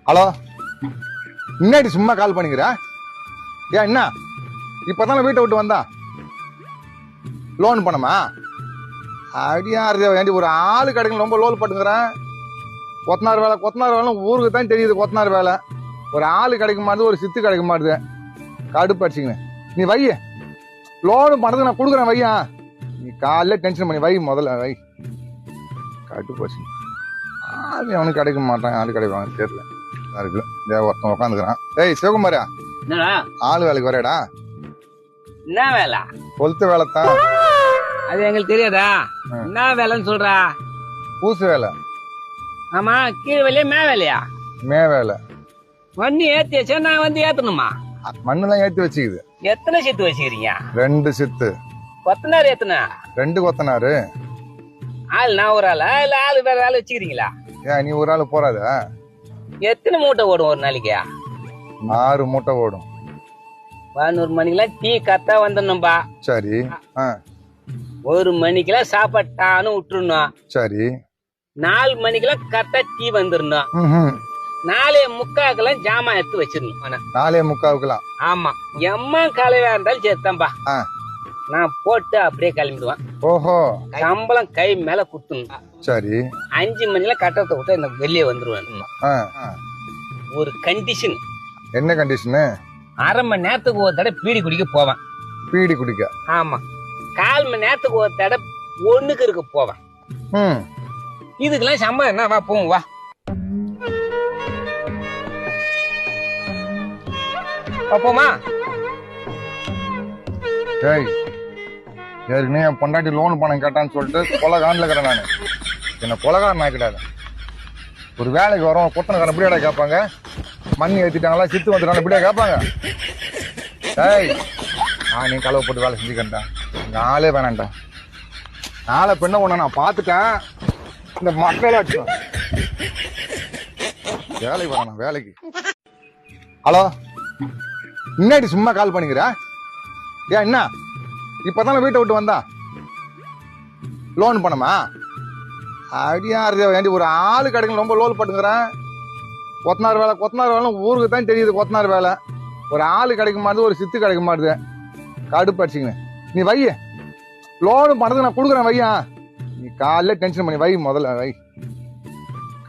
Hello, முன்னாடி சும்மா கால் பண்ணிக்கிற ஏன் என்ன? இப்பதானே வீட்டை விட்டு வந்தா லோன் பண்ணமா? அடியாரு வேண்டி ஒரு ஆளு கிடைக்கல, ரொம்ப லோல் பட்டுங்கிறேன். கொத்தனார் வேலை ஊருக்கு தான் தெரியுது. கொத்தனார் வேலை ஒரு ஆளு கிடைக்க மாட்டுது, ஒரு சித்து கிடைக்க மாட்டுது. கடுப்பு அடிச்சிங்க. நீ வை, லோனு பண்ணது நான் கொடுக்குறேன். வையா, நீ காலைல டென்ஷன் பண்ணி வை, முதல்ல வை. கடுப்பு அடிச்சிங்க. ஆளு அவனுக்கு கிடைக்க மாட்டான், ஆளு கிடைப்பாங்க தெரியல. இருக்கு ஒருத்தன் உட்காந்துக்கிறான். ஏய் சிவகுமாரா, ஆளு வேலைக்கு வரையடா. என்ன வேலை? கொளுத்து வேலை தான். அது எங்களுக்கு தெரியாதா? என்ன வேலைன்னு சொல்றா? பூசு வேலை. ஆமா, கீழ் வேலையா மே வேலையா? மே வேலை. மண்ணு ஏத்தி வச்சா நான் வந்து ஏத்தணுமா? மண்ணெல்லாம் ஏத்தி வச்சுக்குது. எத்தனை சித்து வச்சுக்கிறீங்க? 2 சித்து. கொத்தனார் எத்தனை? 2 கொத்தனாரு. ஆள் நான் ஒரு ஆளா இல்ல ஆளு வேற ஆளு வச்சுக்கிறீங்களா? ஏன் நீ ஒரு ஆளு போறாத? எத்தனை மூட்டை ஓடும் ஒரு நாளைக்கு? 6 மூட்டை ஓடும். 11 மணிக்கெல்லாம் டீ கரெக்டா வந்துடணும்பா. சரி. 1 மணிக்கெல்லாம் சாப்பாட்டானு விட்டுருணும். சரி. 4 மணிக்கெல்லாம் கரெக்டா டீ வந்துடணும். 4:45 ஜாமான் எடுத்து வச்சிடணும். 4:45. ஆமா, எம்மா காலையா இருந்தாலும் சேர்த்தான்பா. நான் போட்டு அப்படியே கிளம்பிடுவேன். ஓஹோ. சம்பளம் கை மேல குத்துணும். சரி. 5 மணில கட்டத்தை விட்டு எனக்கு வெளியே வந்துருவேன். ஒரு கண்டிஷன். என்ன கண்டிஷனு? அரை மணி நேரத்துக்கு ஒரு தடவை பீடி குடிக்க போவேன். பீடி குடிக்க? ஆமா. 1/4 மணி நேரத்துக்கு ஒரு தடவை ஒண்ணுக்கு இருக்க போவேன். இதுக்கெல்லாம் சம்பளம் என்ன? வா போவோம், வா. போமா. ஏய், ஏற்கனவே என் பொண்டாட்டி லோன் பணம் கேட்டான்னு சொல்லிட்டு கொலகாண்டில் இருக்கிறேன் நான். என்ன கொலகாரன் ஆக்கிடாத. ஒரு வேலைக்கு வரோம், கொத்தனக்காரன் இப்படியாடா கேட்பாங்க? மண் ஏற்றிட்டாங்களா, சித்து வந்துட்டாங்க, இப்படியா கேட்பாங்க? ஏய், நீ கலவை போட்டு வேலை செஞ்சுக்கிட்டா இந்த ஆளே வேணான்டா. நாளை பெண்ணை ஒண்ணு நான் பார்த்துட்டேன். இந்த மக்களே அடிச்சுவேன். வேலைக்கு வரணும், வேலைக்கு. ஹலோ, முன்னாடி சும்மா கால் பண்ணிக்கிற ஏன் என்ன? இப்பதானே வீட்டை விட்டு வந்தா லோன் பண்ணமா? அடியாரு வேண்டி ஒரு ஆளு கிடைக்கல, ரொம்ப லோல் பட்டுங்கிறேன். கொத்தனார் வேலை ஊருக்கு தான் தெரியுது. கொத்தனார் வேலை ஒரு ஆளு கிடைக்க மாட்டுது, ஒரு சித்து கிடைக்க மாட்டுது. கடுப்பு அடிச்சிங்க. நீ வை, லோனு பண்ணது நான் கொடுக்குறேன். வையா, நீ காலைல டென்ஷன் பண்ணி வை, முதல்ல வை.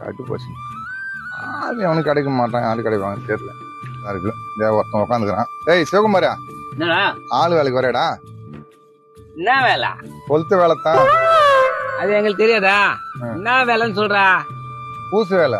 கடுப்பு அடிச்சிங்க. ஆளு அவனுக்கு கிடைக்க மாட்டான், ஆளு கிடைப்பாங்க தெரியல. இருக்கு ஒருத்தன் உட்காந்துக்கிறான். ஏய் சிவகுமாரா, ஆளு வேலைக்கு வரையடா. என்ன வேலை? கொளுத்து வேலை தான். அது எங்களுக்கு தெரியாதா? என்ன வேலைன்னு சொல்றா? பூசு வேலை.